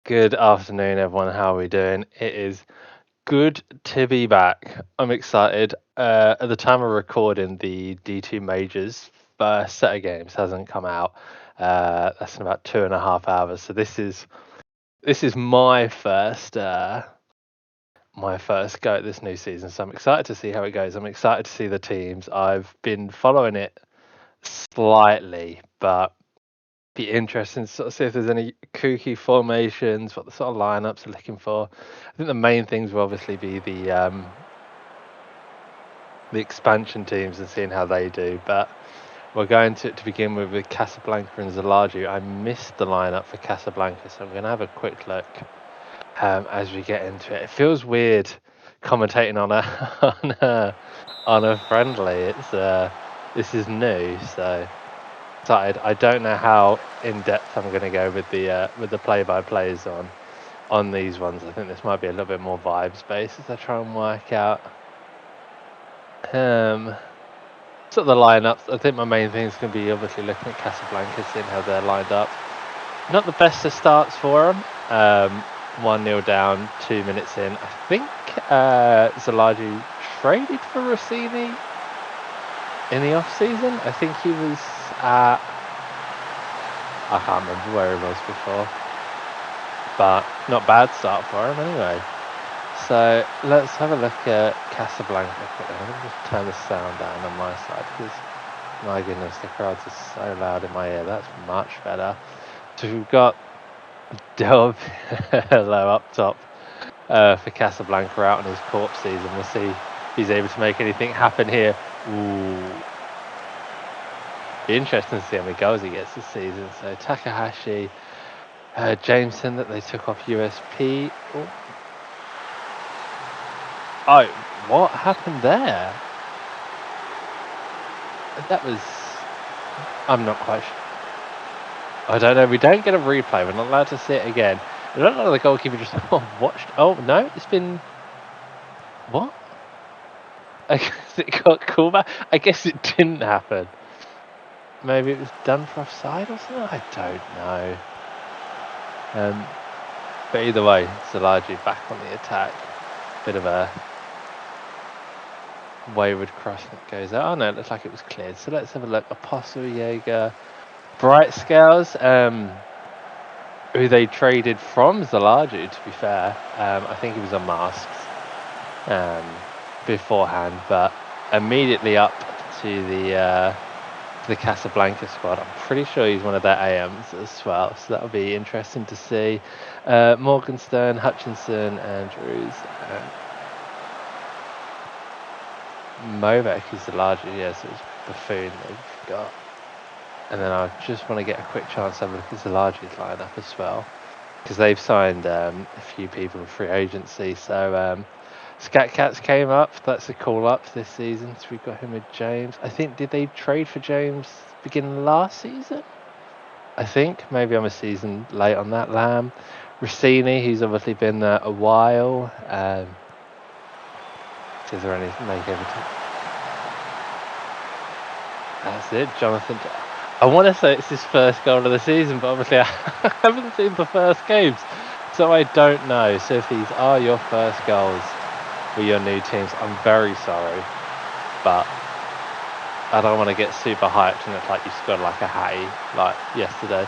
Good afternoon, everyone. How are we doing? It is good to be back. I'm excited. At the time of recording, the D2 Majors first set of games hasn't come out. That's in about 2.5 hours. So this is my first go at this new season. So I'm excited to see how it goes. I'm excited to see the teams. I've been following it slightly, but be interesting to sort of see if there's any kooky formations, what the sort of lineups are looking for. I think the main things will obviously be the expansion teams and seeing how they do. But we're going to begin with Casablanca and Zalaju. I missed the lineup for Casablanca, so I'm going to have a quick look as we get into it. It feels weird commentating on a on a friendly. This is new, so. I don't know how in depth I'm going to go with the play-by-plays on these ones. I think this might be a little bit more vibes based as I try and work out sort of the lineups. I think my main thing is going to be obviously looking at Casablanca, seeing how they're lined up. Not the best of starts for them. 1-0 down, 2 minutes in. I think Zalaju traded for Rossini in the off season. I think he was at. I can't remember where he was before, but not bad start for him anyway. So let's have a look at Casablanca quickly. Let me just turn the sound down on my side because, my goodness, the crowds are so loud in my ear. That's much better. So we've got Del Pillow up top for Casablanca out on his corpse season. We'll see if he's able to make anything happen here. Ooh. Be interesting to see how many goals he gets this season. So Takahashi, Jameson that they took off USP. Oh, what happened there? That was. I'm not quite sure. I don't know. We don't get a replay. We're not allowed to see it again. I don't know. The goalkeeper just watched. Oh no, it's been. What? I guess it got callback. I guess it didn't happen. Maybe it was done for offside or something. I don't know. But either way, Zalaju back on the attack. Bit of a wayward cross that goes out. Oh no, it looks like it was cleared. So let's have a look. Apostle Jaeger, Bright Scales, who they traded from Zalaju, to be fair. I think he was on masks beforehand, but immediately up to the Casablanca squad. I'm pretty sure he's one of their AMs as well, so that'll be interesting to see. Morgenstern, Hutchinson, Andrews, Movek is the larger, yes, it's Buffoon they've got. And then I just want to get a quick chance to have a look at the Zalaju's lineup as well, because they've signed a few people in free agency. So Scat Cats came up, that's a call up this season, so we've got him with James. I think, did they trade for James beginning last season? I think, maybe I'm a season late on that. Lamb. Rossini, he's obviously been there a while. Is there any makeover? That's it, Jonathan. I want to say it's his first goal of the season, but obviously I haven't seen the first games, so I don't know. So if these are your first goals with your new teams, I'm very sorry, but I don't want to get super hyped and it's like you scored like a hattie like yesterday.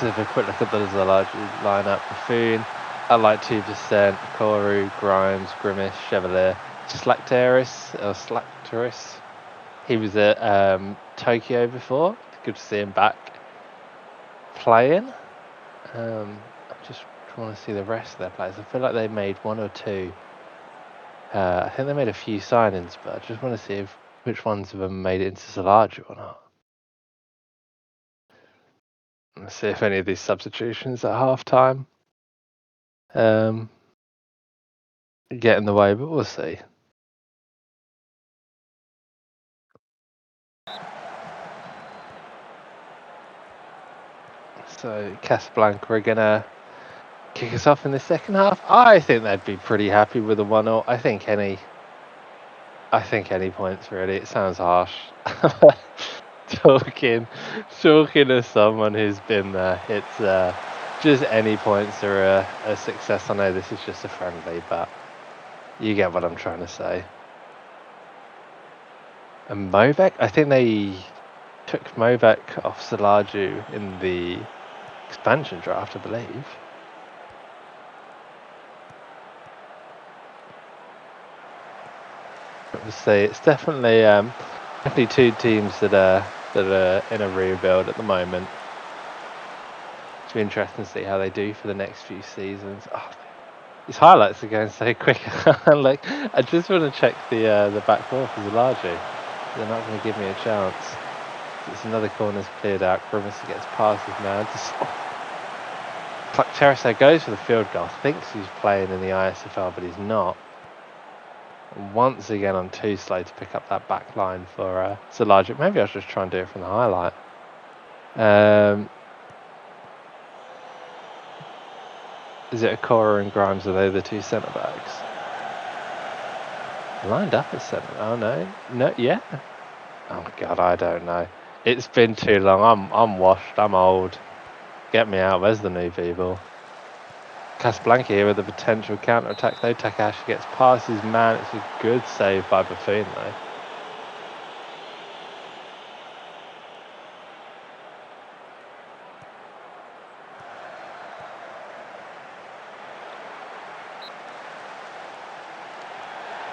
So if a quick look at the Zalaju lineup: Buffoon at like 2%, Koru, Grimes, Grimace, Chevalier, Slacteris. He was at Tokyo before. Good to see him back playing. I just want to see the rest of their players. I feel like they made one or two. I think they made a few signings, but I just want to see which ones of them made it into Zalaju or not. Let's see if any of these substitutions at half time get in the way, but we'll see. So Casablanca are gonna kick us off in the second half. I think they'd be pretty happy with a 1-0. I think any points really. It sounds harsh. talking to someone who's been there. just any points are a success. I know this is just a friendly, but you get what I'm trying to say. And Movek, I think they took Movek off Salaju in the expansion draft, I believe. I would say it's definitely two teams that are in a rebuild at the moment. It's be interesting to see how they do for the next few seasons. Oh, these highlights are going so quick. Like, I just want to check the back four for Zalaji. They're not going to give me a chance. It's another corner's cleared out. Grimace gets past his man. Terrace goes for the field goal. Thinks he's playing in the ISFL, but he's not. Once again, I'm too slow to pick up that back line for Zalaji. Maybe I should just try and do it from the highlight. Is it Akora and Grimes? Are they the two centre backs? Lined up as centre. Oh no, yeah. Oh my god, I don't know. It's been too long. I'm washed. I'm old. Get me out. Where's the new people? Casablanca here with a potential counter attack though. Takahashi gets past his man. It's a good save by Buffon though.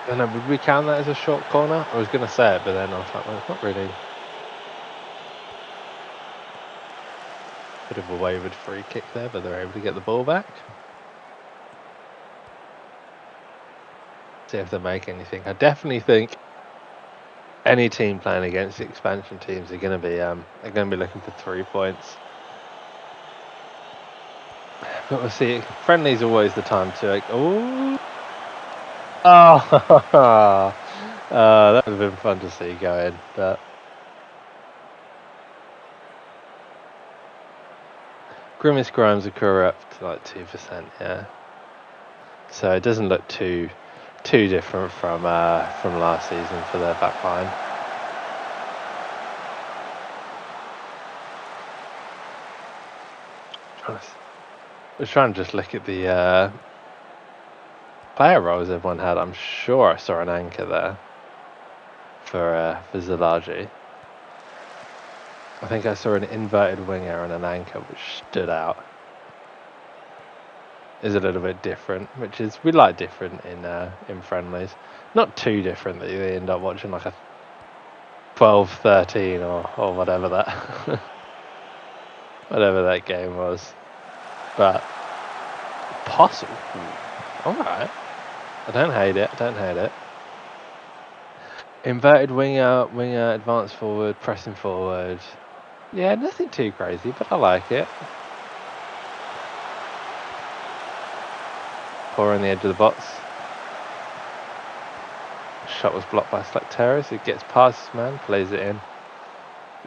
I don't know, would we count that as a short corner? I was going to say it, but then I was like, well, it's not really. Bit of a wavered free kick there, but they're able to get the ball back. See if they make anything. I definitely think any team playing against the expansion teams are going to be looking for 3 points. But we'll see. Friendly's always the time to. That would have been fun to see go in, but Grimace Grimes are corrupt like 2%, yeah. So it doesn't look too different from last season for their back line. I was trying to just look at the player roles everyone had. I'm sure I saw an anchor there for Zalaji. I think I saw an inverted winger and an anchor, which stood out. Is a little bit different, which is we like different in friendlies. Not too different that you end up watching like a 12-13 or whatever that whatever that game was. But possible. Alright. I don't hate it. Inverted winger, advance forward, pressing forward. Yeah, nothing too crazy, but I like it. Pour on the edge of the box. Shot was blocked by Slack Terrace. It gets past his man, plays it in.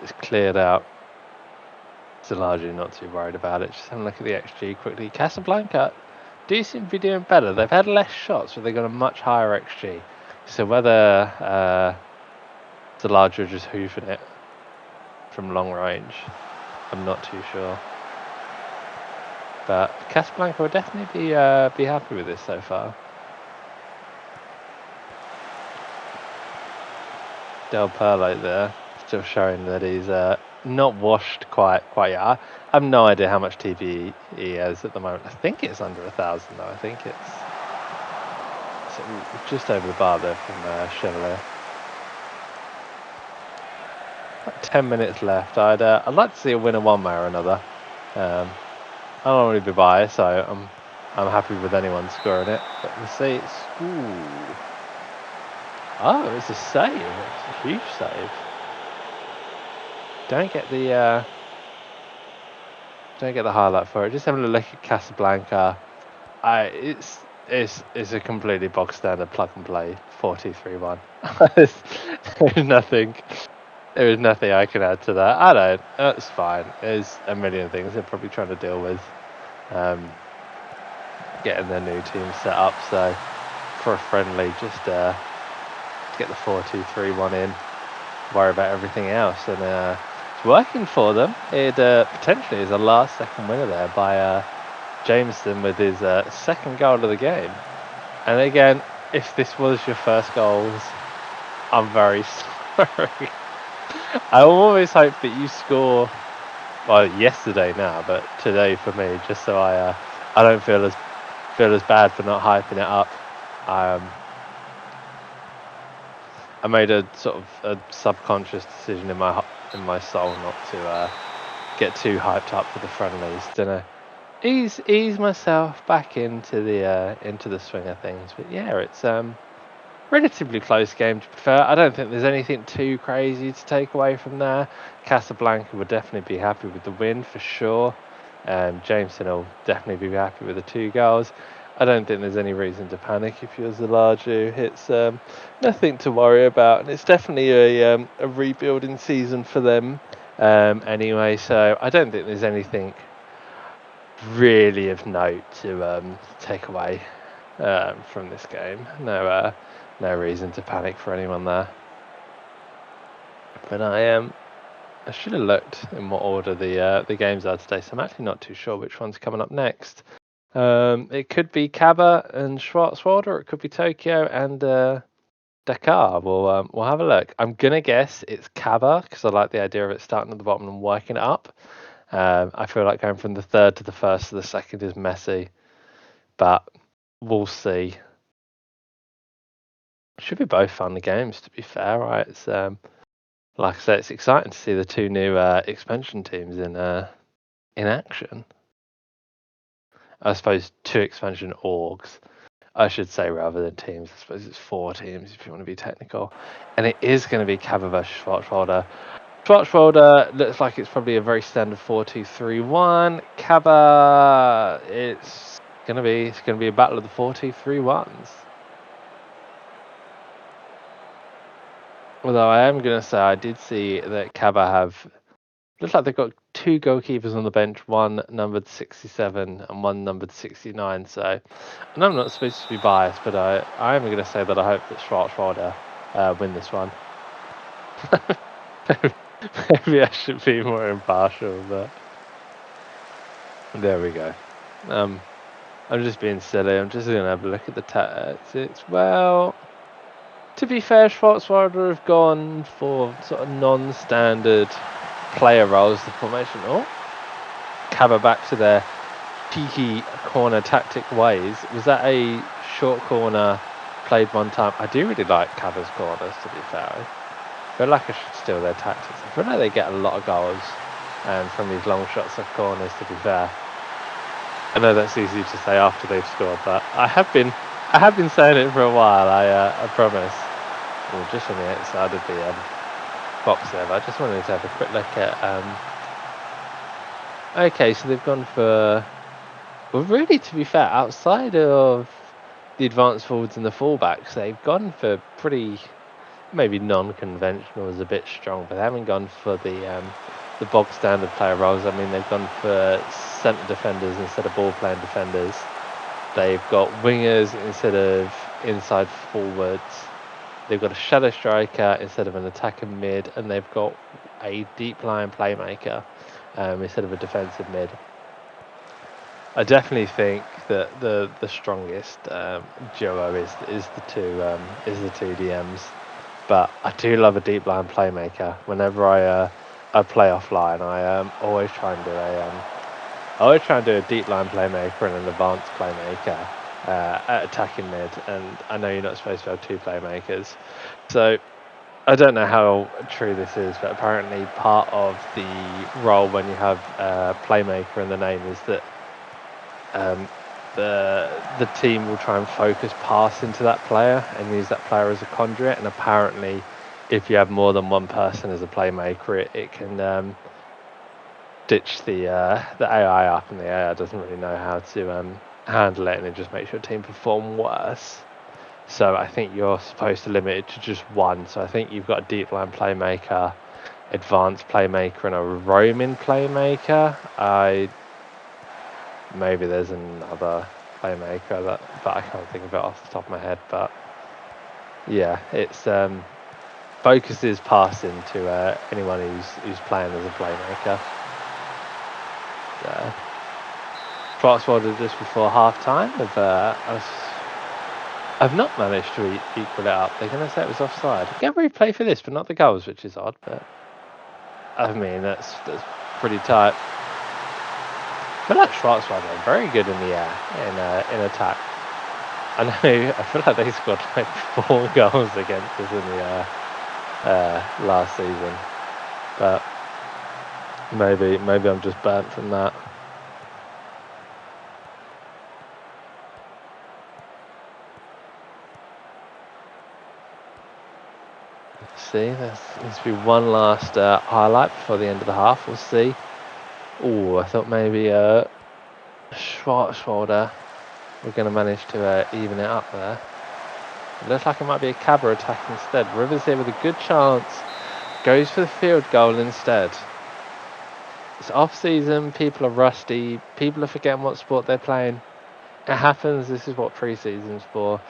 It's cleared out. Largely not too worried about it. Just having a look at the XG quickly. Casablanca do seem to be doing better. They've had less shots, but they've got a much higher XG. So whether Zalaji are just hoofing it from long range, I'm not too sure. But Casablanca will definitely be happy with this so far. Del Perlo there, still showing that he's not washed quite yet. I have no idea how much TP he has at the moment. I think it's under 1,000 though. I think it's just over the bar there from Chevalier. About 10 minutes left. I'd like to see a winner one way or another. I don't want to be biased, so I'm happy with anyone scoring it. But we'll see. It's a save. It's a huge save. Don't get the highlight for it. Just having a look at Casablanca. It's a completely bog standard plug and play 4-2-3-1. There is nothing I can add to that. I don't. That's fine. There's a million things they're probably trying to deal with. Getting their new team set up. So for a friendly, just get the 4-2-3-1 in. Worry about everything else, and It's working for them. It potentially is a last-second winner there by Jameson with his second goal of the game. And again, if this was your first goals, I'm very sorry. I always hope that you score, well, yesterday now, but today for me, just so I don't feel as bad for not hyping it up. I made a sort of a subconscious decision in my soul not to get too hyped up for the friendlies. Don't know. Ease myself back into the swing of things. But yeah, it's relatively close game to be fair. I don't think there's anything too crazy to take away from there. Casablanca would definitely be happy with the win for sure. Jameson will definitely be happy with the 2 goals. I don't think there's any reason to panic if you're Zalaju. It's nothing to worry about, and it's definitely a rebuilding season for them anyway. So I don't think there's anything really of note to take away from this game. No reason to panic for anyone there. But I should have looked in what order the games are today, so I'm actually not too sure which one's coming up next. It could be CABA and Schwarzwald, or it could be Tokyo and Dakar. We'll have a look. I'm gonna guess it's CABA because I like the idea of it starting at the bottom and working it up. I feel like going from the third to the first to the second is messy, but we'll see. Should be both fun games, to be fair, right? It's like I said, it's exciting to see the 2 new expansion teams in action. I suppose 2 expansion orgs, I should say, rather than teams. I suppose it's 4 teams if you want to be technical, and it is going to be CABA versus Schwarzwalder. Schwarzwalder looks like it's probably a very standard 4-2-3-1. CABA, it's gonna be a battle of the 4-2-3-1s. Although I am going to say I did see that CABA looks like they've got 2 goalkeepers on the bench, one numbered 67 and one numbered 69. So I know I'm not supposed to be biased, but I am going to say that I hope that Schwarzwalder win this one. Maybe I should be more impartial, but there we go. I'm just being silly. I'm just going to have a look at the tactics. Well, to be fair, Schwarzwalder have gone for sort of non-standard player roles. The formation. Oh, CABA back to their cheeky corner tactic ways. Was that a short corner played one time? I do really like CABA's corners, to be fair. I feel like I should steal their tactics. I feel like they get a lot of goals from these long shots of corners, to be fair. I know that's easy to say after they've scored, but I have been saying it for a while. I promise. Well, just on the outside of the box there, but I just wanted to have a quick look at. Okay, so they've gone for. Well, really, to be fair, outside of the advanced forwards and the fullbacks, they've gone for pretty, maybe non-conventional is a bit strong, but they haven't gone for the bog standard player roles. I mean, they've gone for centre defenders instead of ball playing defenders. They've got wingers instead of inside forwards. They've got a shadow striker instead of an attacker mid, and they've got a deep line playmaker instead of a defensive mid. I definitely think that the strongest duo is the two DMs, but I do love a deep line playmaker. Whenever I play offline, I always try and do a deep line playmaker and an advanced playmaker at attacking mid. And I know you're not supposed to have 2 playmakers, so I don't know how true this is, but apparently part of the role when you have a playmaker in the name is that the team will try and focus pass into that player and use that player as a conduit. And apparently, if you have more than one person as a playmaker, it can ditch the AI up, and the AI doesn't really know how to handle it, and it just makes your team perform worse. So I think you're supposed to limit it to just one. So I think you've got a deep line playmaker, advanced playmaker, and a roaming playmaker. Maybe there's another playmaker but I can't think of it off the top of my head. But yeah, it's but focuses passing to anyone who's playing as a playmaker. Schwarzwalder just before half time I've not managed to equal it up. They're going to say it was offside. I get replay for this, but not the goals, which is odd. But I mean, that's pretty tight. I feel like Schwarzwalder are very good in the air in attack. I know. I feel like they scored like 4 goals against us in the last season, but maybe I'm just burnt from that. See, there needs to be one last highlight before the end of the half. We'll see. Oh, I thought maybe Schwarzwalder were going to manage to even it up there. It looks like it might be a CABA attack instead. Rivers here with a good chance. Goes for the field goal instead. It's off-season. People are rusty. People are forgetting what sport they're playing. It happens. This is what pre-season's for.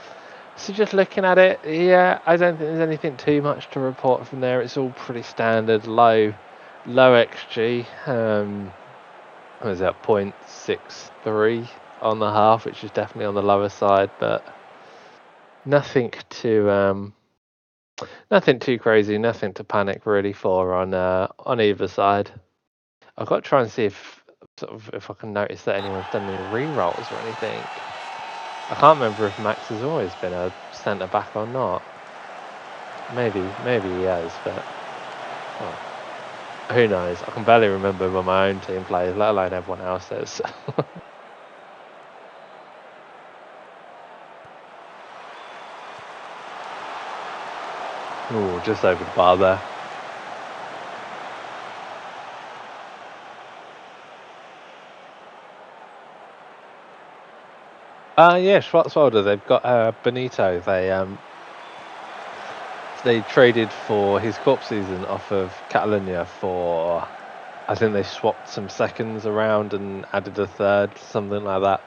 So just looking at it, yeah, I don't think there's anything too much to report from there. It's all pretty standard, low XG. What was that, 0.63 on the half, which is definitely on the lower side, but nothing too crazy, nothing to panic really for on either side. I've got to try and see if I can notice that anyone's done any re-rolls or anything. I can't remember if Max has always been a centre back or not. Maybe he has, but who knows? I can barely remember when my own team plays, let alone everyone else's. Ooh, just over the bar there. Yeah, Schwarzwalder. They've got Benito. They traded for his corp season off of Catalunya for, I think they swapped some seconds around and added a third, something like that.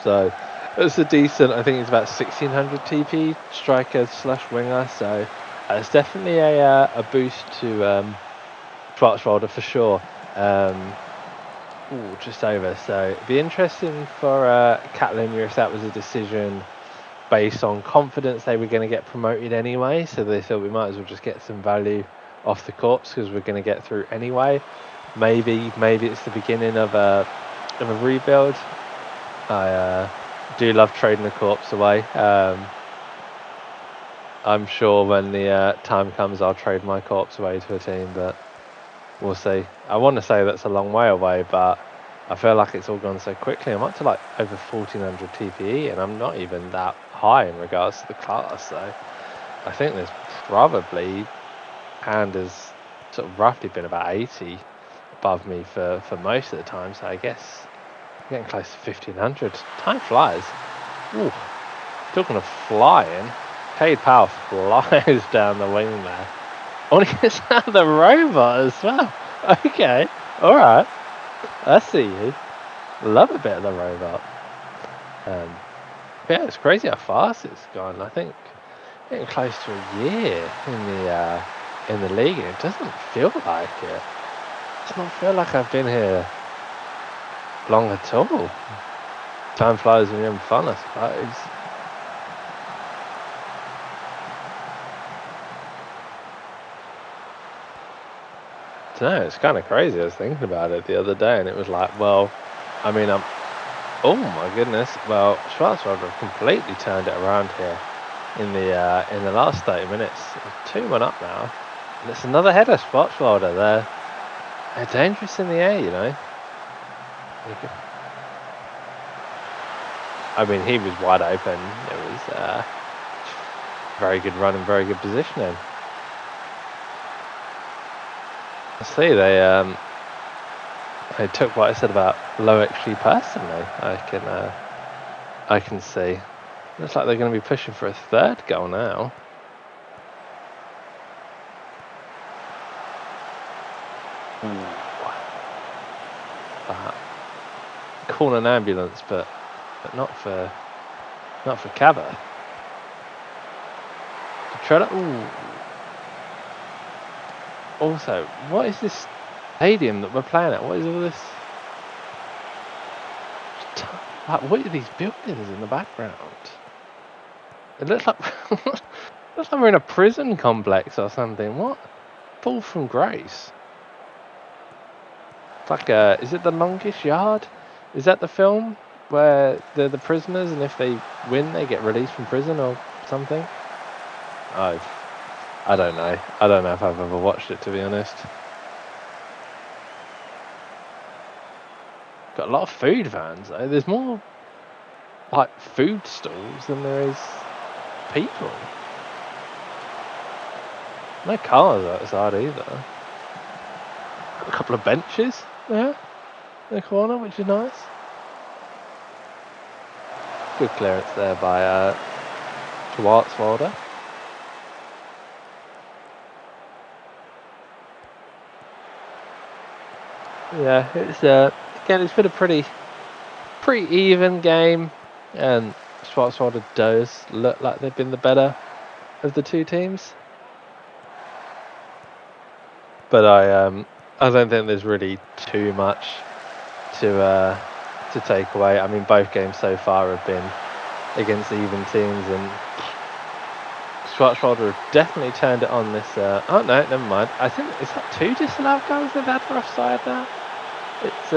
So it's a decent. I think it's about 1600 TP striker / winger. So it's definitely a boost to Schwarzwalder for sure. Ooh, just over. So it'd be interesting for Catalunya if that was a decision based on confidence they were going to get promoted anyway. So they thought we might as well just get some value off the corpse because we're going to get through anyway. Maybe it's the beginning of a rebuild. I do love trading the corpse away. I'm sure when the time comes, I'll trade my corpse away to a team, but we'll see. I want to say that's a long way away, but I feel like it's all gone so quickly. I'm up to like over 1400 TPE, and I'm not even that high in regards to the class. So I think there's probably hand has sort of roughly been about 80 above me for most of the time. So I guess getting close to 1500. Time flies. Ooh, talking of flying, Cade Powell flies down the wing there. Oh, he gets out of the robot as well. Okay, all right. I see you. Love a bit of the robot. Yeah, it's crazy how fast it's gone. I think getting close to a year in the league, and it doesn't feel like it. It does not feel like I've been here long at all. Time flies when you're having fun, I suppose. No, it's kind of crazy. I was thinking about it the other day, and it was like, well, I mean, oh my goodness. Well, Schwarzwalder have completely turned it around here in the last 30 minutes. 2-1 up now, and it's another header. Schwarzwalder. They're dangerous in the air, you know. I mean, he was wide open. It was very good run and very good positioning. See, they took what I said about low XG personally. I can see. Looks like they're going to be pushing for a third goal now. Call an ambulance, but not for CABA. Shredder. Ooh. Also, what is this stadium that we're playing at? What is all this? Like, what are these buildings in the background? It looks like looks like we're in a prison complex or something. What? Fall from grace. It's like is it The Longest Yard? Is that the film where they're the prisoners and if they win they get released from prison or something? I don't know. I don't know if I've ever watched it, to be honest. Got a lot of food vans though. There's more like food stalls than there is people. No cars outside either. A couple of benches there in the corner, which is nice. Good clearance there by Schwarzwalder. Yeah, it's again it's been a pretty even game, and Schwarzwalder does look like they've been the better of the two teams. But I don't think there's really too much to take away. I mean, both games so far have been against even teams, and Schwarzwalder have definitely turned it on this. Oh no, never mind. I think is that 2 disallowed goals they've had for offside now. It's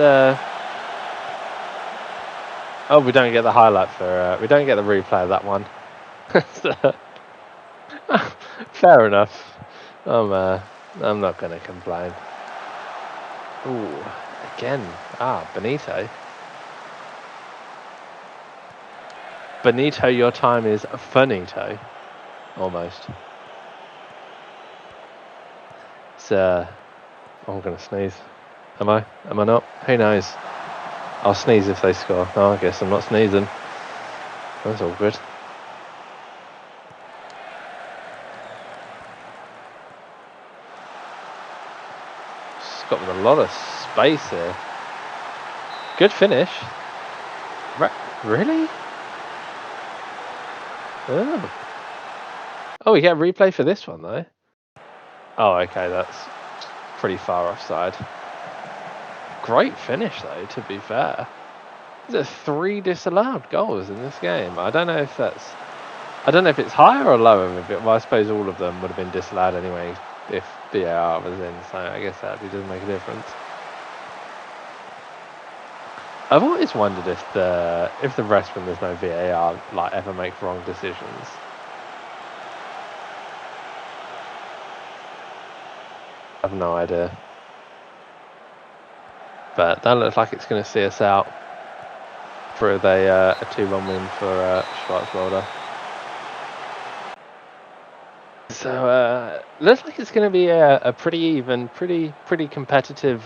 oh, we don't get the highlight for we don't get the replay of that one. Fair enough. I'm not going to complain. Ooh, again. Benito. Benito, your time is finito. Almost. It's I'm going to sneeze. Am I? Am I not? Who knows? I'll sneeze if they score. Oh, I guess I'm not sneezing. That's all good. It's got a lot of space here. Good finish. Really? Oh, we get a replay for this one though. Oh, okay, that's pretty far offside. Great finish though, to be fair. There's 3 disallowed goals in this game. I don't know if it's higher or lower. Well, I suppose all of them would have been disallowed anyway if VAR was in, so I guess that doesn't make a difference. I've always wondered if the refs, when there's no VAR, like ever make wrong decisions. I have no idea. But that looks like it's going to see us out for a 2-1 win for Schwarzwalder. So looks like it's going to be a pretty even, pretty competitive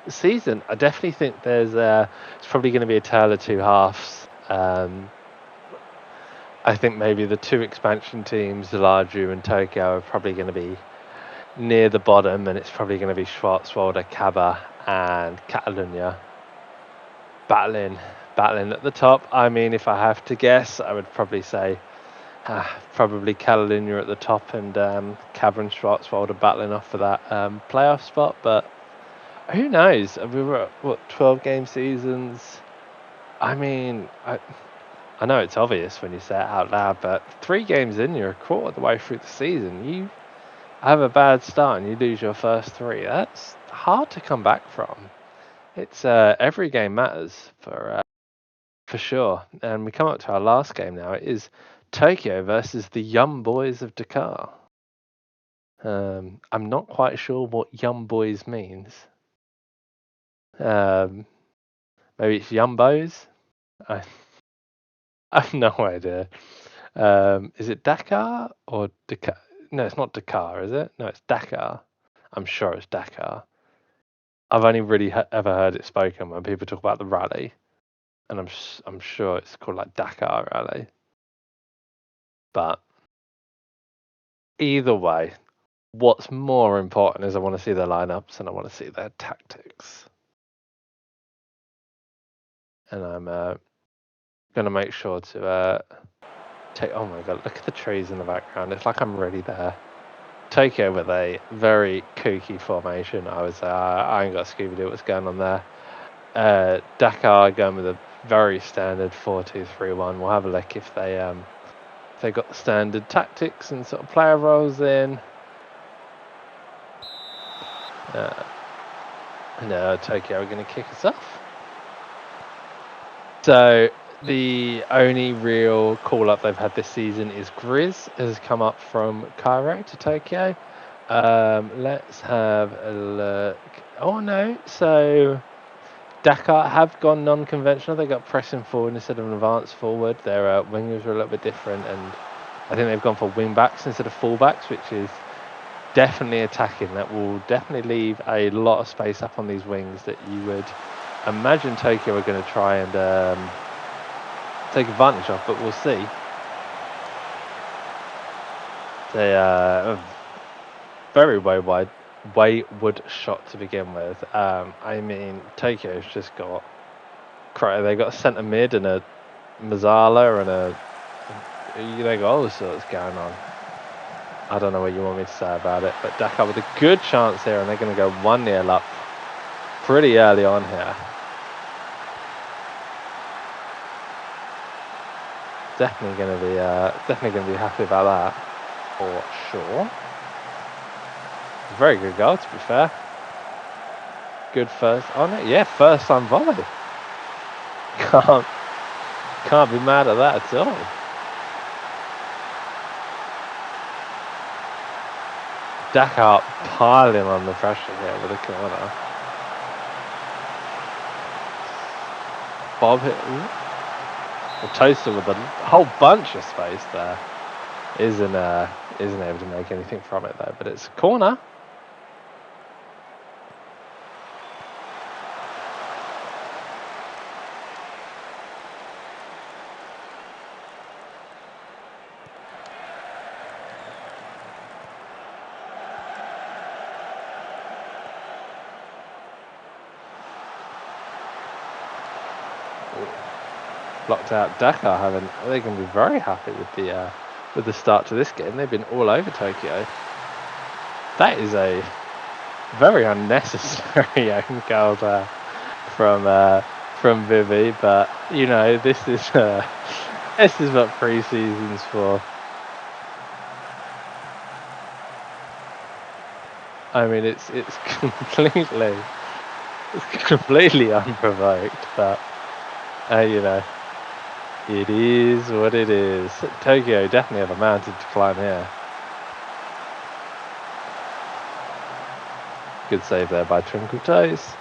season. I definitely think it's probably going to be a tale of two halves. I think maybe the 2 expansion teams, Larju and Tokyo, are probably going to be near the bottom, and it's probably going to be Schwarzwalder, CABA, and Catalunya battling at the top. I mean, if I have to guess, I would probably say probably Catalunya at the top, and CABA and Schwarzwalder battling off for that playoff spot. But who knows? We were at 12-game seasons. I mean, I know it's obvious when you say it out loud, but 3 games in, you're a quarter of the way through the season. You have a bad start and you lose your first 3. That's hard to come back from. It's every game matters for sure. And we come up to our last game now. It is Tokyo versus the Young Boys of Dakar. I'm not quite sure what Young Boys means. Maybe it's Yumbos? I have no idea. Is it Dakar or Dakar? No, it's not Dakar, is it? No, it's Dakar. I'm sure it's Dakar. I've only really ever heard it spoken when people talk about the rally, and I'm sure it's called like Dakar Rally. But either way, what's more important is I want to see their lineups and I want to see their tactics, and I'm going to make sure to Oh my god, look at the trees in the background. It's like I'm really there. Tokyo with a very kooky formation. I was I ain't got Scooby Doo what's going on there. Dakar going with a very standard 4-2-3-1. We'll have a look if they got the standard tactics and sort of player roles in. No, Tokyo are going to kick us off. So the only real call-up they've had this season is Grizz has come up from Cairo to Tokyo. Let's have a look. Oh no, so Dakar have gone non-conventional. They got pressing forward instead of an advance forward. Their wingers are a little bit different, and I think they've gone for wing-backs instead of full-backs, which is definitely attacking. That will definitely leave a lot of space up on these wings that you would imagine Tokyo are going to try and take advantage of, but we'll see. They very wayward shot to begin with. I mean, Tokyo's just got they got a centre mid and a Mazzala and they got all sorts going on. I don't know what you want me to say about it, but Dakar with a good chance here, and they're going to go 1-0 up pretty early on here. Definitely going to be happy about that for sure. Very good goal, to be fair. Good first on it. Yeah, first time volley. Can't be mad at that at all. Dakar piling on the pressure here with a corner. Bob hit. Well, Toaster with a whole bunch of space there. Isn't able to make anything from it though, but it's a corner. Blocked out. Dakar they can be very happy with the start to this game. They've been all over Tokyo. That is a very unnecessary own goal there from Vivi, but you know this is what pre-season's for. I mean it's completely unprovoked, but you know. It is what it is. Tokyo definitely have a mountain to climb here. Good save there by Twinkle Toes.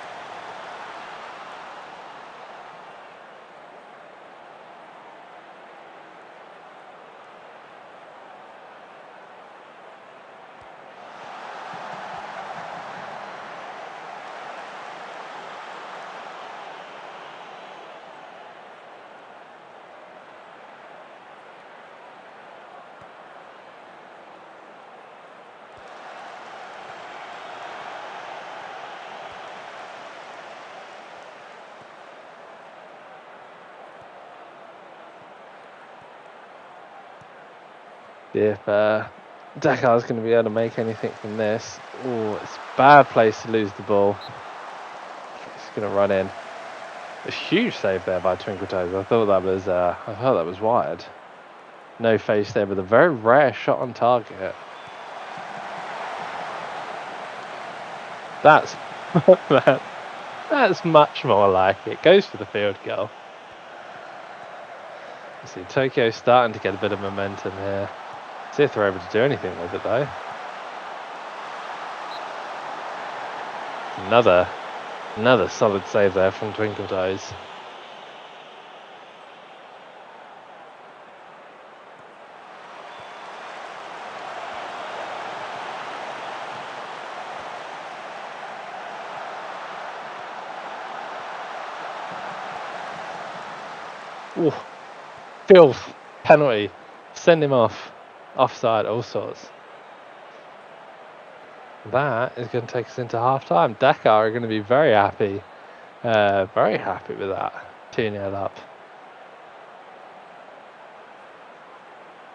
If Dakar's going to be able to make anything from this. Oh, it's a bad place to lose the ball. It's going to run in. A huge save there by Twinkle Toes. I thought that was wide. No face there, but a very rare shot on target. That's that's much more like it. Goes for the field goal. See, Tokyo's starting to get a bit of momentum here. See if they're able to do anything with it though. Another solid save there from Twinkle Toes. Ooh, filth, penalty, send him off, offside, all sorts. That is going to take us into half time. Dakar are going to be very happy with that. 2-0 up.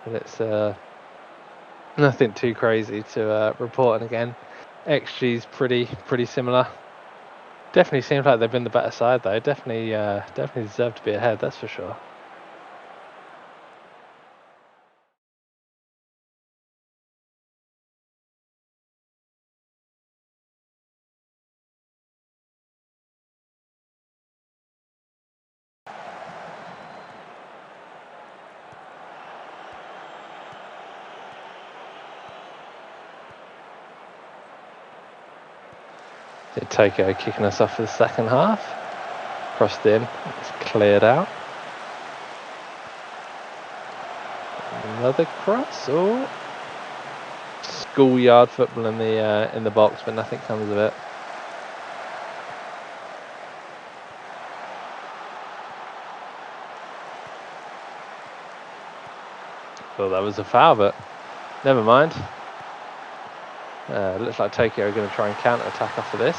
But it's nothing too crazy to report. And again, XG's pretty similar. Definitely seems like they've been the better side though. Definitely deserve to be ahead. That's for sure. Tokyo kicking us off for the second half. Crossed in, it's cleared out. Another cross. Oh, schoolyard football in the box, but nothing comes of it. Thought that was a foul, but never mind. Looks like Tokyo are going to try and counter attack off of this.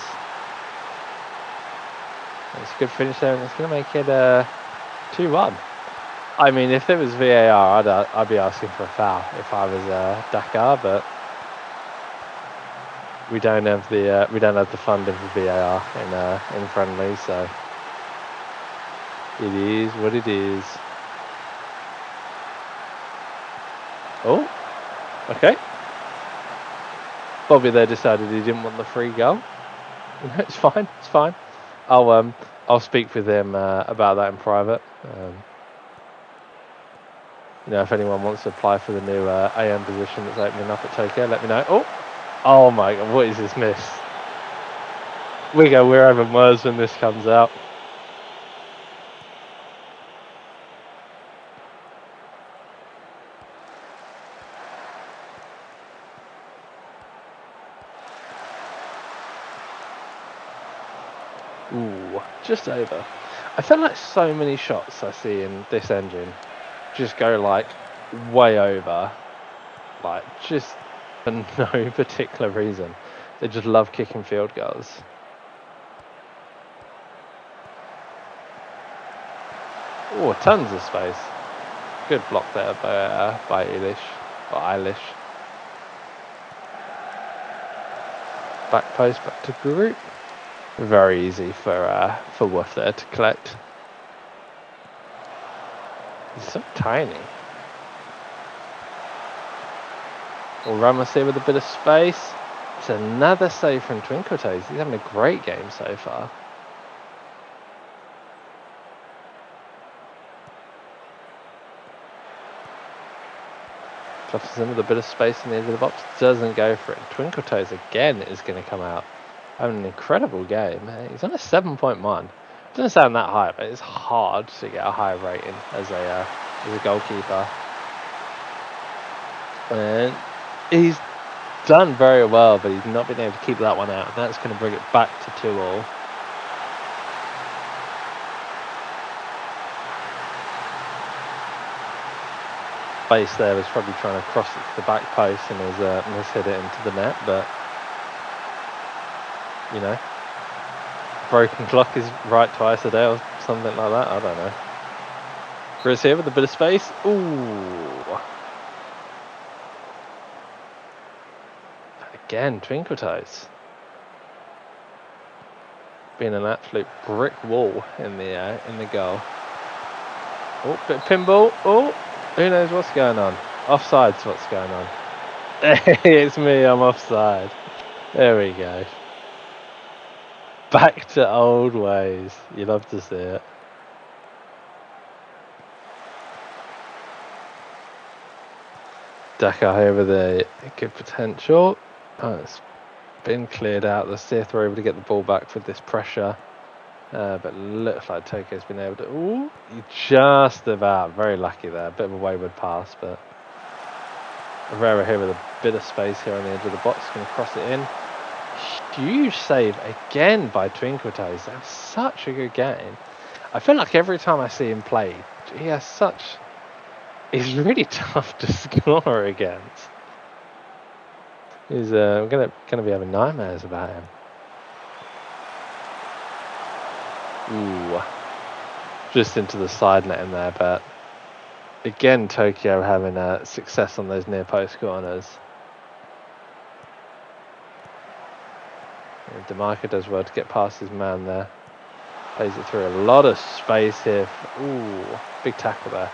It's a good finish there, and it's going to make it 2-1. I mean, if it was VAR, I'd be asking for a foul if I was Dakar, but we don't have the funding for VAR in Friendlies, so it is what it is. Oh, okay. Bobby there decided he didn't want the free goal. It's fine. It's fine. I'll speak with him about that in private. If anyone wants to apply for the new AM position that's opening up at Tokyo, let me know. Oh my God! What is this miss? We go wherever Mers when this comes out. Ooh, just over. I feel like so many shots I see in this engine just go like way over, like just for no particular reason. They just love kicking field goals. Oh, tons of space. Good block there by Eilish or Eilish. Back post, back to group. Very easy for Wolf there to collect. He's so tiny. Well, Ramos here with a bit of space. It's another save from Twinkle Toes. He's having a great game so far. Clutches in with a bit of space in the edge of the box. Doesn't go for it. Twinkle Toes again is going to come out. Having an incredible game. He's on a 7.1. Doesn't sound that high, but it's hard to get a high rating as a goalkeeper. And he's done very well, but he's not been able to keep that one out. That's going to bring it back to 2-2. Base there was probably trying to cross it to the back post and has hit it into the net, but broken clock is right twice a day or something like that. I don't know. Chris here with a bit of space. Ooh. Again, Twinkle Toes. Being an absolute brick wall in the goal. Oh, bit of pinball. Oh, who knows what's going on? Offside's what's going on. It's me, I'm offside. There we go. Back to old ways. You love to see it. Dakar here with a good potential. Oh, it's been cleared out. The Sith were able to get the ball back with this pressure. But looks like Tokyo's been able to... Ooh, just about. Very lucky there. Bit of a wayward pass, but... Herrera here with a bit of space here on the edge of the box. Going to cross it in. Huge save again by Twinkle Toes. That's such a good game. I feel like every time I see him play, he has such... He's really tough to score against. He's gonna be having nightmares about him. Ooh, just into the side net in there, but Again, Tokyo having success on those near post corners. DeMarco does well to get past his man there. Plays it through a lot of space here. Ooh, big tackle there.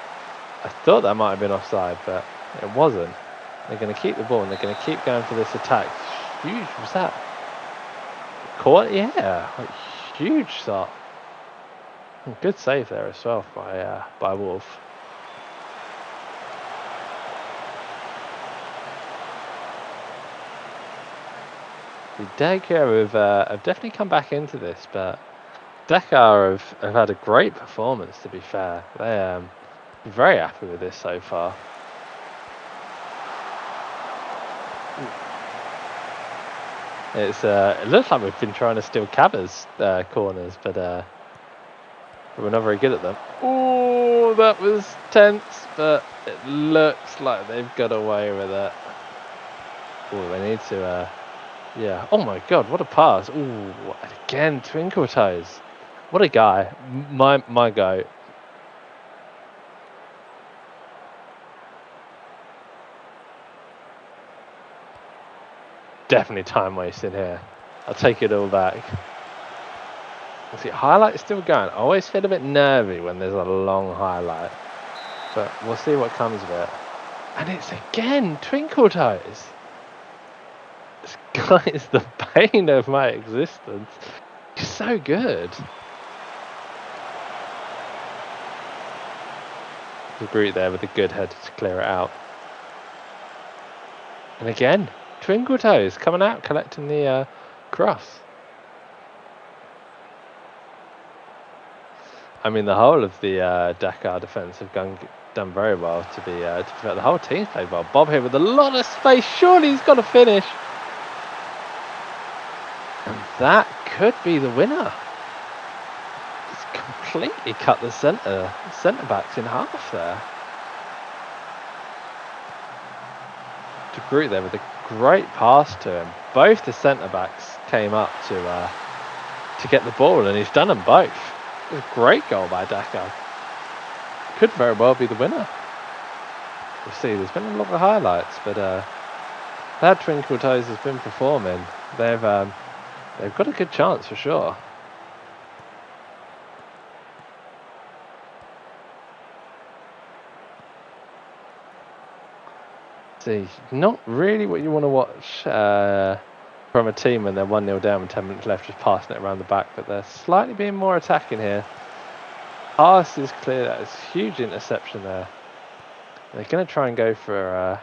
I thought that might have been offside, but it wasn't. They're going to keep the ball and they're going to keep going for this attack. Huge, was that? Caught? Yeah, like, huge shot. Good save there as well by Wolf. The Dakar have definitely come back into this, but Dakar have had a great performance, to be fair. They're very happy with this so far. It looks like we've been trying to steal CABA's corners, but we're not very good at them. Oh, that was tense, but it looks like they've got away with it. Oh, they need to, yeah. Oh my God, what a pass! Oh, again, twinkle toes. What a guy, my guy. Definitely time wasting here. I'll take it all back. See, highlight's still going. I always feel a bit nervy when there's a long highlight, but we'll see what comes of it. And it's again twinkle toes. This guy is the bane of my existence. He's so good. The Groot there with a good header to clear it out. And again, twinkle toes coming out, collecting the cross. I mean, the whole of the Dakar defence have done very well to be fair. The whole team's played well. Bob here with a lot of space. Surely he's got to finish. And that could be the winner. He's completely cut the centre backs in half there. De Groot there with a great pass to him. Both the centre backs came up to get the ball, and he's done them both. It was a great goal by Dakar. Could very well be the winner. We'll see. There's been a lot of highlights, but that Twinkle Toes has been performing. They've got a good chance for sure. See, not really what you want to watch from a team when they're 1-0 down with 10 minutes left, just passing it around the back, but they're slightly being more attacking here. Pass is clear. That is a huge interception there. They're going to try and go for a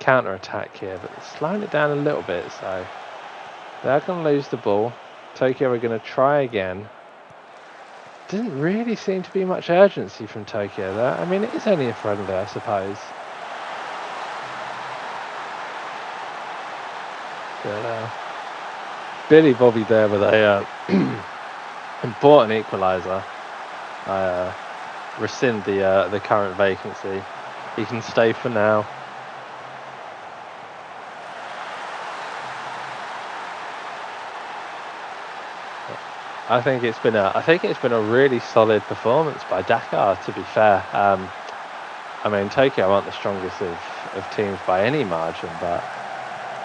counter attack here, but they're slowing it down a little bit, so they're going to lose the ball. Tokyo are going to try again. Didn't really seem to be much urgency from Tokyo there. I mean, it is only a friendly, I suppose. But, Billy Bobby there with a important equaliser. Rescind the current vacancy. He can stay for now. I think it's been a really solid performance by Dakar, to be fair. I mean, Tokyo aren't the strongest of teams by any margin, but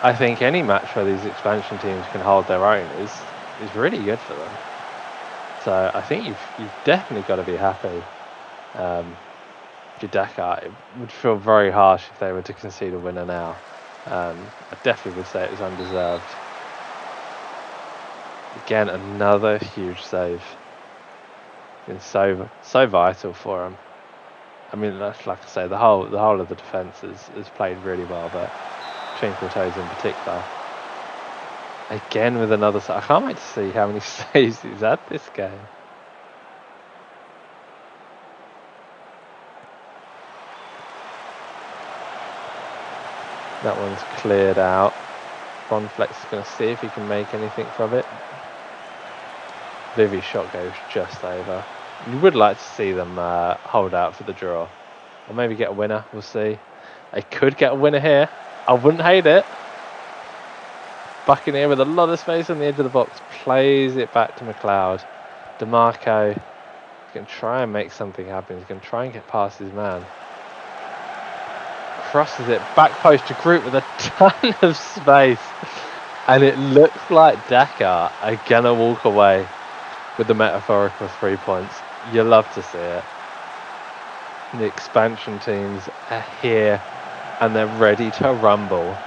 I think any match where these expansion teams can hold their own is really good for them. So I think you've definitely got to be happy. For Dakar, it would feel very harsh if they were to concede a winner now. I definitely would say it was undeserved. Again, another huge save. Been so vital for them. I mean, like I say, the whole of the defence has played really well, but Twinkle Toes in particular. Again with another. I can't wait to see how many saves he's had this game. That one's cleared out. Bonflex is going to see if he can make anything from it. Livy's shot goes just over. You would like to see them hold out for the draw. Or maybe get a winner, we'll see. They could get a winner here. I wouldn't hate it. Buccaneer with a lot of space on the edge of the box. Plays it back to McLeod. DeMarco is going to try and make something happen. He's going to try and get past his man. crosses it back post to Group with a ton of space, and it looks like Dakar are gonna walk away with the metaphorical 3 points. You love to see it. The expansion teams are here and they're ready to rumble.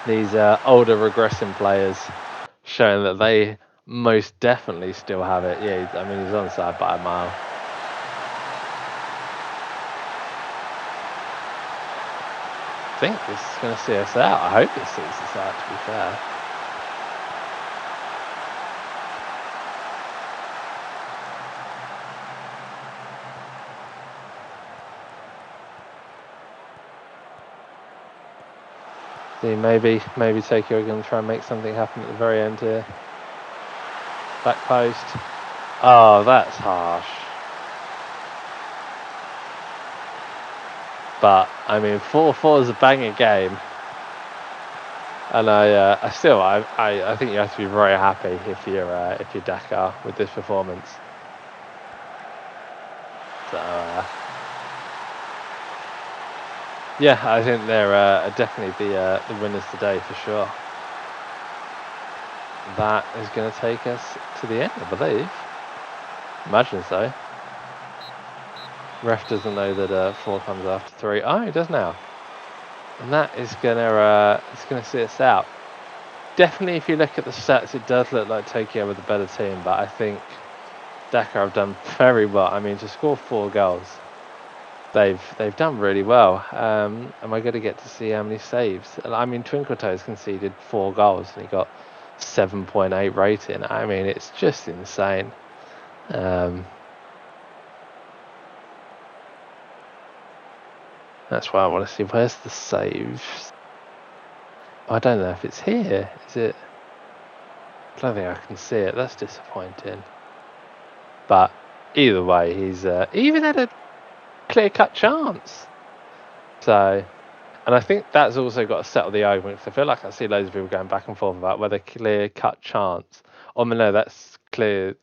These older regressing players showing that they most definitely still have it. Yeah, I mean, he's onside by a mile. I think this is going to see us out. I hope this sees us out, to be fair. See, maybe Tokyo are going to try and make something happen at the very end here. Back post. Oh, that's harsh. But I mean, 4-4 is a banger game, and I think you have to be very happy if you're Dakar with this performance. So yeah, I think they're definitely the winners today for sure. That is going to take us to the end, I believe. Imagine so. Ref doesn't know that 4 comes after 3. Oh, he does now. And that is it's gonna see us out. Definitely, if you look at the stats, it does look like Tokyo with a better team, but I think Dakar have done very well. I mean, to score 4 goals, they've done really well. Am I going to get to see how many saves? I mean, Twinkle Toes conceded 4 goals and he got 7.8 rating. I mean, it's just insane. That's why I want to see. Where's the saves? I don't know if it's here. Is it? I don't think I can see it. That's disappointing. But either way, he's even had a clear-cut chance. So, and I think that's also got to settle the argument. Cause I feel like I see loads of people going back and forth about whether clear-cut chance. Oh no, that's clear-cut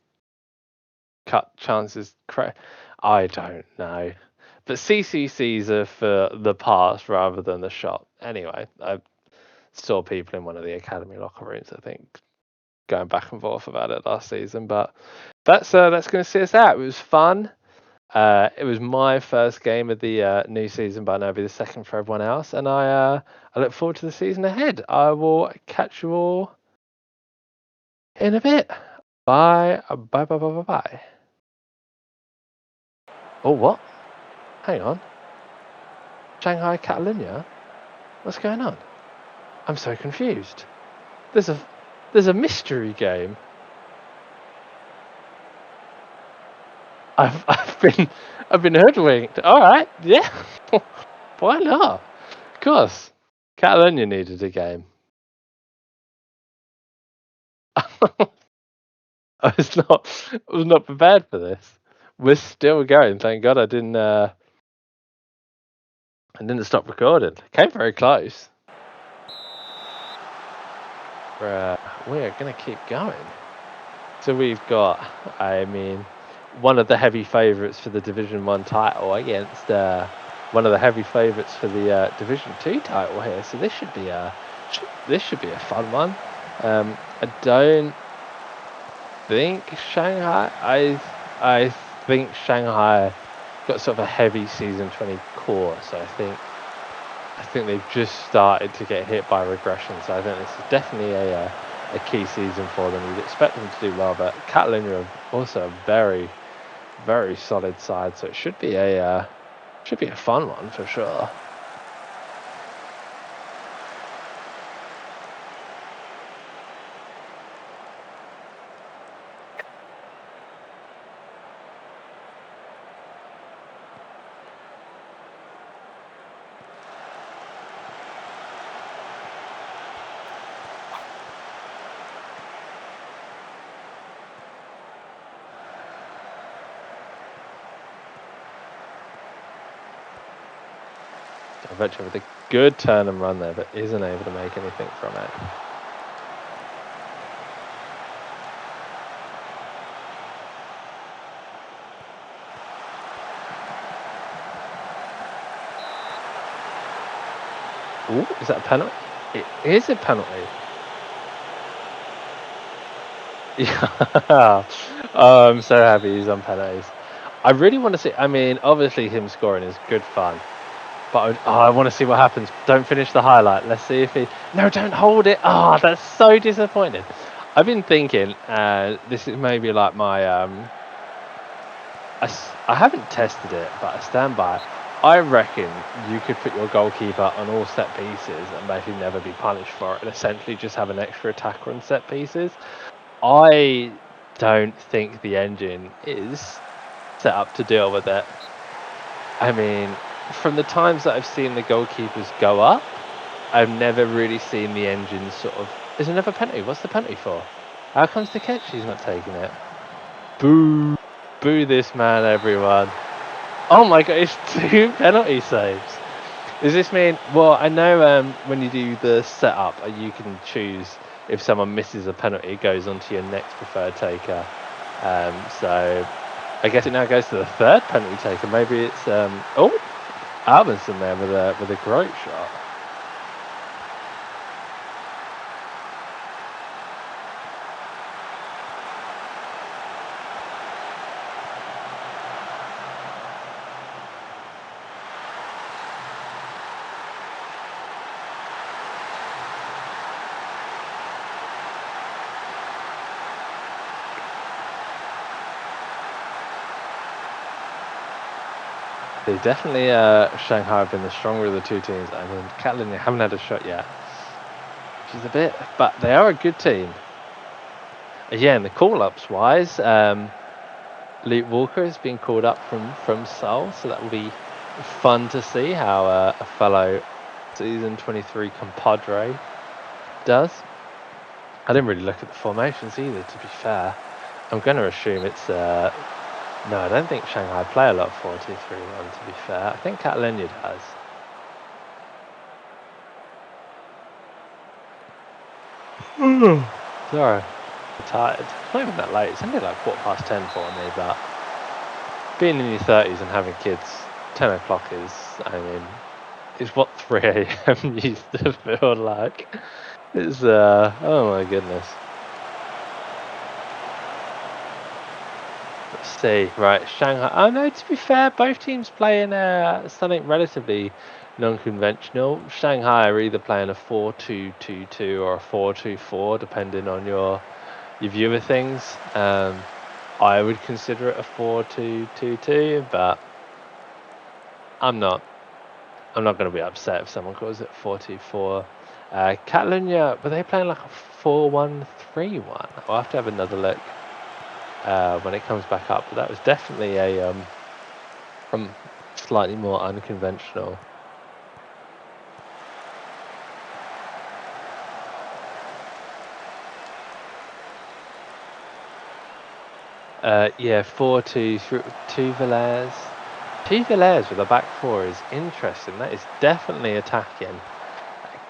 chances. I don't know. But CCCs are for the pass rather than the shot. Anyway, I saw people in one of the academy locker rooms, I think, going back and forth about it last season. But that's going to see us out. It was fun. It was my first game of the new season, but I know it'll be the second for everyone else. And I look forward to the season ahead. I will catch you all in a bit. Bye. Bye, bye, bye, bye, bye. Oh, what? Hang on. Shanghai, Catalunya? What's going on? I'm so confused. There's a mystery game. I've been hoodwinked. All right, yeah. Why not? Of course. Catalunya needed a game. I was not prepared for this. We're still going. Thank God I didn't stop recording. Came very close. We're gonna keep going. So we've got, I mean, one of the heavy favourites for the Division 1 title against one of the heavy favourites for the Division 2 title here. So this should be a fun one. I don't think Shanghai. I think Shanghai got sort of a heavy season 20 core. So I think they've just started to get hit by regression. So I think this is definitely a key season for them. You'd expect them to do well, but Catalunya are also a very, very solid side. So it should be a fun one for sure. Venture with a good turn and run there, but isn't able to make anything from it. Ooh, is that a penalty? It is a penalty. Yeah. Oh, I'm so happy he's on penalties. I really want to see. I mean, obviously him scoring is good fun, but I want to see what happens. Don't finish the highlight. Let's see if he. No, don't hold it. Oh, that's so disappointing. I've been thinking. This is maybe like my. I haven't tested it, but I stand by it. I reckon you could put your goalkeeper on all set pieces and basically never be punished for it, and essentially just have an extra attacker on set pieces. I don't think the engine is set up to deal with it. I mean, from the times that I've seen the goalkeepers go up, I've never really seen the engine sort of. Is another penalty? What's the penalty for? How comes the catch? He's not taking it. Boo! Boo this man, everyone. Oh my god, it's 2 penalty saves. Does this mean? Well, I know when you do the setup, you can choose if someone misses a penalty, it goes on to your next preferred taker. So I guess it now goes to the 3rd penalty taker. Maybe it's oh, Alvinson there with a great shot. They definitely Shanghai have been the stronger of the two teams. I mean, Catalunya haven't had a shot yet, which is a bit, but they are a good team. Yeah, and the call-ups wise, Luke Walker has been called up from Seoul, so that will be fun to see how a fellow season 23 compadre does. I didn't really look at the formations either, to be fair. I'm going to assume it's no, I don't think Shanghai play a lot of 4-2-3-1, to be fair. I think Catalunya does. Sorry, I'm tired. It's not even that late. It's only like 10:15 for me, but being in your 30s and having kids, 10 o'clock is, I mean, is what 3 a.m. used to feel like. It's, oh my goodness. Let's see, right, Shanghai. Oh no, to be fair, both teams play in something relatively non-conventional. Shanghai are either playing a 4-2-2-2 or a 4-2-4, depending on your view of things. I would consider it a 4-2-2-2, but I'm not. I'm not going to be upset if someone calls it 4-2-4. Catalunya, were they playing like a 4-1-3-1? I'll have to have another look when it comes back up. But that was definitely a slightly more unconventional. Yeah, 4-2-3, Villiers. 2 Villiers with a back 4 is interesting. That is definitely attacking.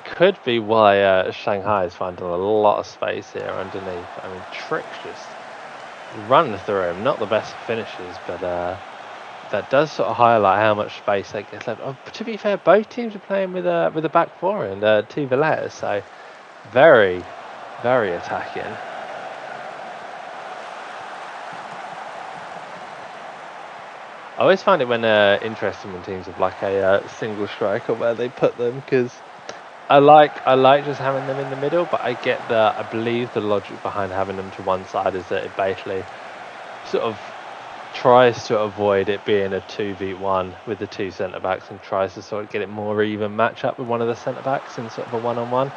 Could be why Shanghai is finding a lot of space here underneath. I mean, Trick's just run through him. Not the best finishes, but that does sort of highlight how much space that gets left. Oh, to be fair, both teams are playing with a back 4 and 2 Villiers, so very, very attacking. I always find it when interesting when teams have like a single striker where they put them, because I like just having them in the middle, but I believe the logic behind having them to one side is that it basically sort of tries to avoid it being a 2v1 with the 2 centre backs and tries to sort of get it more even match up with one of the centre backs in sort of a one-on-one.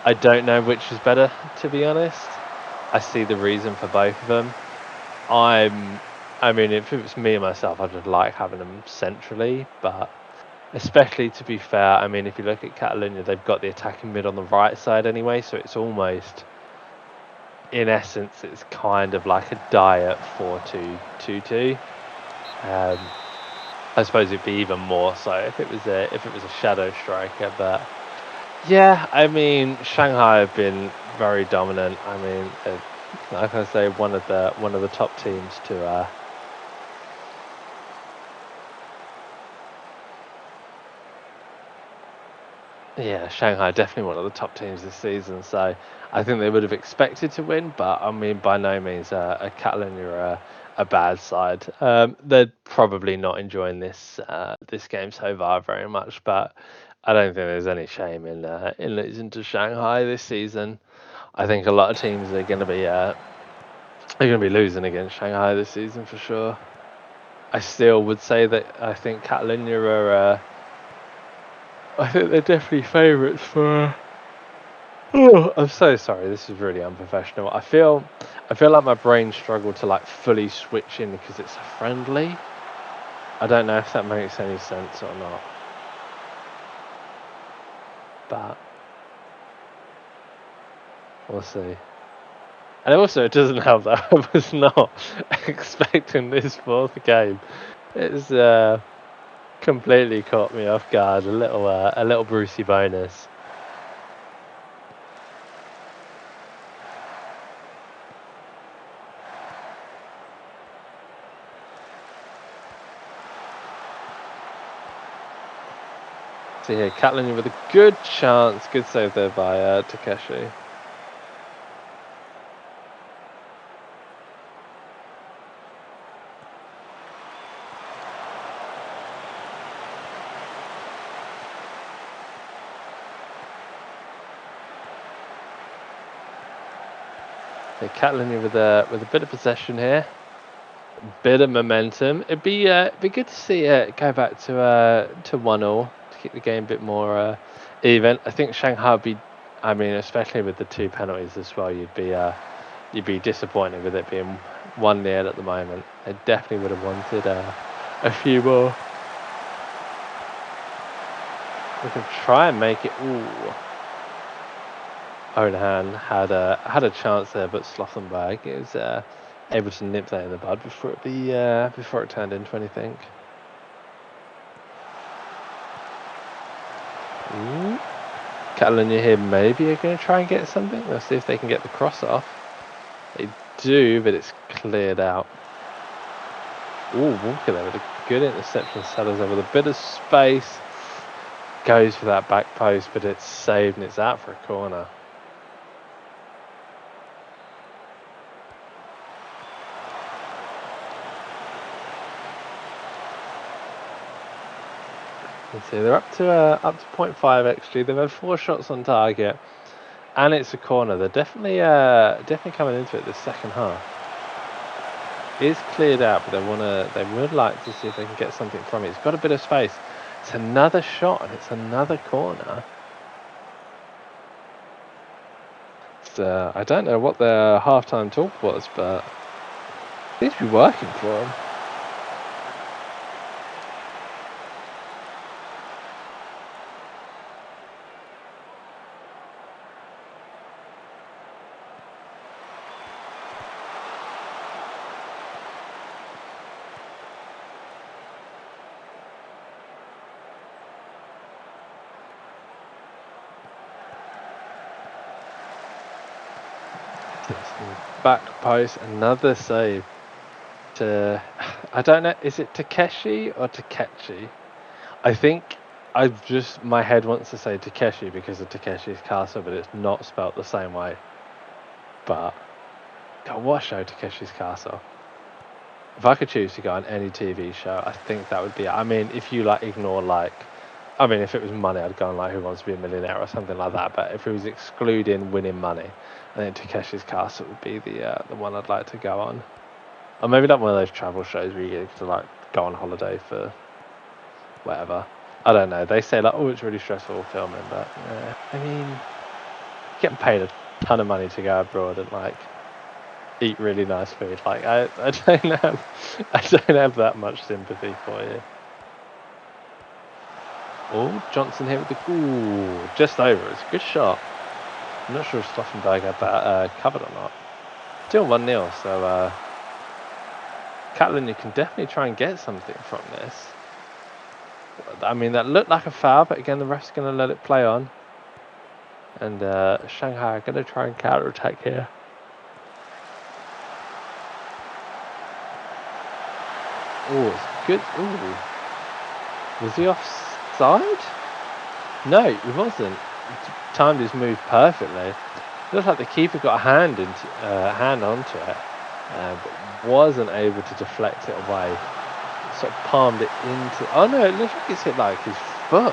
I don't know which is better, to be honest. I see the reason for both of them. I mean, if it was me and myself, I'd just like having them centrally, but especially, to be fair, I mean, if you look at Catalunya, they've got the attacking mid on the right side anyway, so it's almost, in essence, it's kind of like a diet 4-2-2-2. I suppose it'd be even more so if it was a shadow striker, but yeah, I mean, Shanghai have been very dominant. I mean, like I say, one of the top teams to Yeah, Shanghai definitely one of the top teams this season, so I think they would have expected to win, but I mean, by no means a Catalunya are a bad side. They're probably not enjoying this game so far very much, but I don't think there's any shame in losing to Shanghai this season. I think a lot of teams are going to be losing against Shanghai this season for sure. I still would say that I think Catalunya are. I think they're definitely favourites for. Oh, I'm so sorry. This is really unprofessional. I feel like my brain struggled to like fully switch in because it's a friendly. I don't know if that makes any sense or not, but we'll see. And also, it doesn't help that I was not expecting this fourth game. It's completely caught me off guard. A little Brucey bonus. See here, Catalunya with a good chance. Good save there by Takeshi. So Catalunya with a bit of possession here, bit of momentum. It'd be good to see it go back to 1-1 to keep the game a bit more even. I think Shanghai would be, I mean, especially with the two penalties as well, you'd be disappointed with it being 1-0 at the moment. They definitely would have wanted a few more. We can try and make it. Ooh. Onahan had a chance there, but Slothenberg is able to nip that in the bud before it turned into anything. Ooh. Catalunya here maybe are going to try and get something. Let's see if they can get the cross off. They do, but it's cleared out. Ooh, Walker there with a good interception. Salazar with a bit of space. Goes for that back post, but it's saved and it's out for a corner. Let's see, they're up to 0.5 XG. They've had 4 shots on target, and it's a corner. They're definitely coming into it this second half. It's cleared out, but they would like to see if they can get something from it. It's got a bit of space. It's another shot, and it's another corner. I don't know what their halftime talk was, but it seems to be working for them. Back post, another save. I don't know, is it Takeshi or Takechi? I think my head wants to say Takeshi because of Takeshi's Castle, but it's not spelt the same way. But God, what a show, Takeshi's Castle. If I could choose to go on any TV show, I think that would be it. I mean, if you ignore if it was money, I'd go on Who Wants to Be a Millionaire or something like that. But if it was excluding winning money, I think Takeshi's Castle would be the one I'd like to go on. Or maybe not one of those travel shows where you get to go on holiday for whatever. I don't know. They say oh, it's really stressful filming, but I mean, getting paid a ton of money to go abroad and eat really nice food. I don't have that much sympathy for you. Oh, Johnson here with just over. It's a good shot. I'm not sure if Stauffenberg had that covered or not. Still 1-0, so Catalunya can definitely try and get something from this. I mean, that looked like a foul, but again, the ref's going to let it play on. And Shanghai are going to try and counter-attack here. Oh, it's good. Ooh. Was he offside? No, it wasn't. Timed his move perfectly. Looked like the keeper got a hand onto it, but wasn't able to deflect it away. Sort of palmed it into. Oh no, it looks like it's hit like his foot.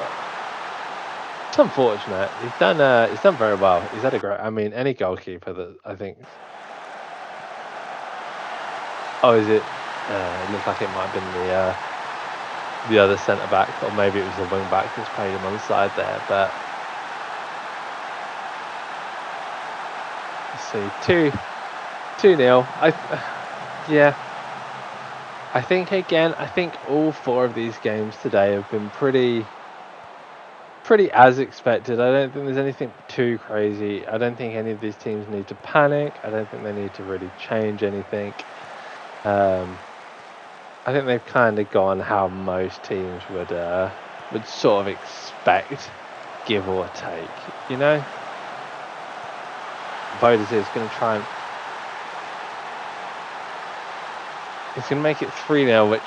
It's unfortunate. He's done very well. He's had a great. I mean, any goalkeeper that I think. Oh, is it? It looks like it might have been the other centre back, or maybe it was the wing back that's played him on the side there. But let's see, 2-0. Yeah. I think again. I think all four of these games today have been pretty as expected. I don't think there's anything too crazy. I don't think any of these teams need to panic. I don't think they need to really change anything. I think they've kind of gone how most teams would sort of expect, give or take. You know, Voters is going to try and it's going to make it 3-0, which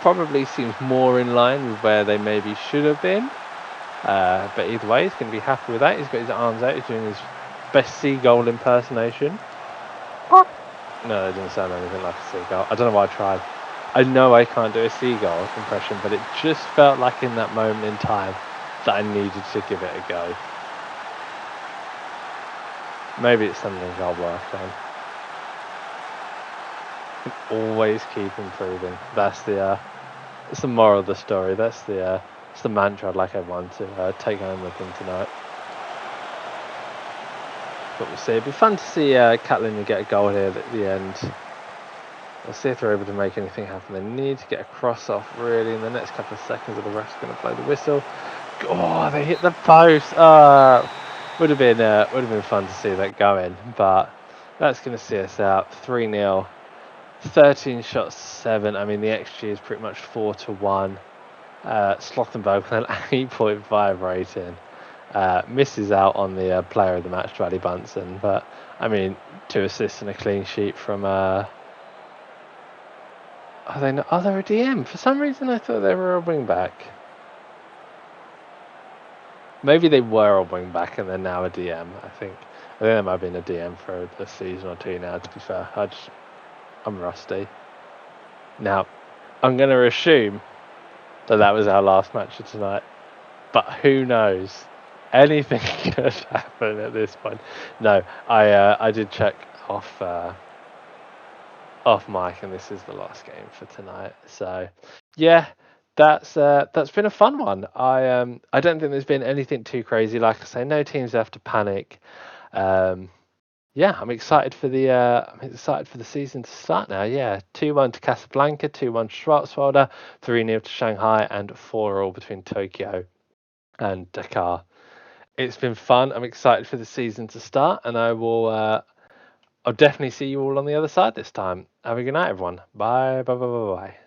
probably seems more in line with where they maybe should have been. But either way, he's going to be happy with that. He's got his arms out. He's doing his best seagull impersonation. No, that didn't sound anything like a seagull. I don't know why I tried. I know I can't do a seagull impression, but it just felt like in that moment in time that I needed to give it a go. Maybe it's something I'll work on. Always keep improving. That's the moral of the story. That's the mantra I'd like everyone to take home with them tonight. But we'll see. It'd be fun to see Catalunya get a goal here at the end. We'll see if they're able to make anything happen. They need to get a cross off really in the next couple of seconds, or the ref's going to blow the whistle. Oh, they hit the post. Would have been fun to see that go in, but that's going to see us out 3-0. 13 shots, 7. I mean, the XG is pretty much 4-1. Slothenberg with an 8.5 rating. Misses out on the player of the match, Dwally Bunsen, but I mean, 2 assists and a clean sheet from. Are they not? Oh, they're a DM. For some reason, I thought they were a wing back. Maybe they were a wing back and they're now a DM. I think they might have been a DM for a season or two now. To be fair, I'm rusty. Now, I'm going to assume that was our last match of tonight, but who knows? Anything could happen at this point. No, I did check off mic, and this is the last game for tonight. So, yeah, that's been a fun one. I don't think there's been anything too crazy. Like I say, no teams have to panic. Yeah, I'm excited for the season to start now. Yeah, 2-1 to Casablanca, 2-1 to Schwarzwälder, 3-0 to Shanghai, and 4-all between Tokyo and Dakar. It's been fun. I'm excited for the season to start, and I'll definitely see you all on the other side this time. Have a good night, everyone. Bye, bye, bye, bye, bye.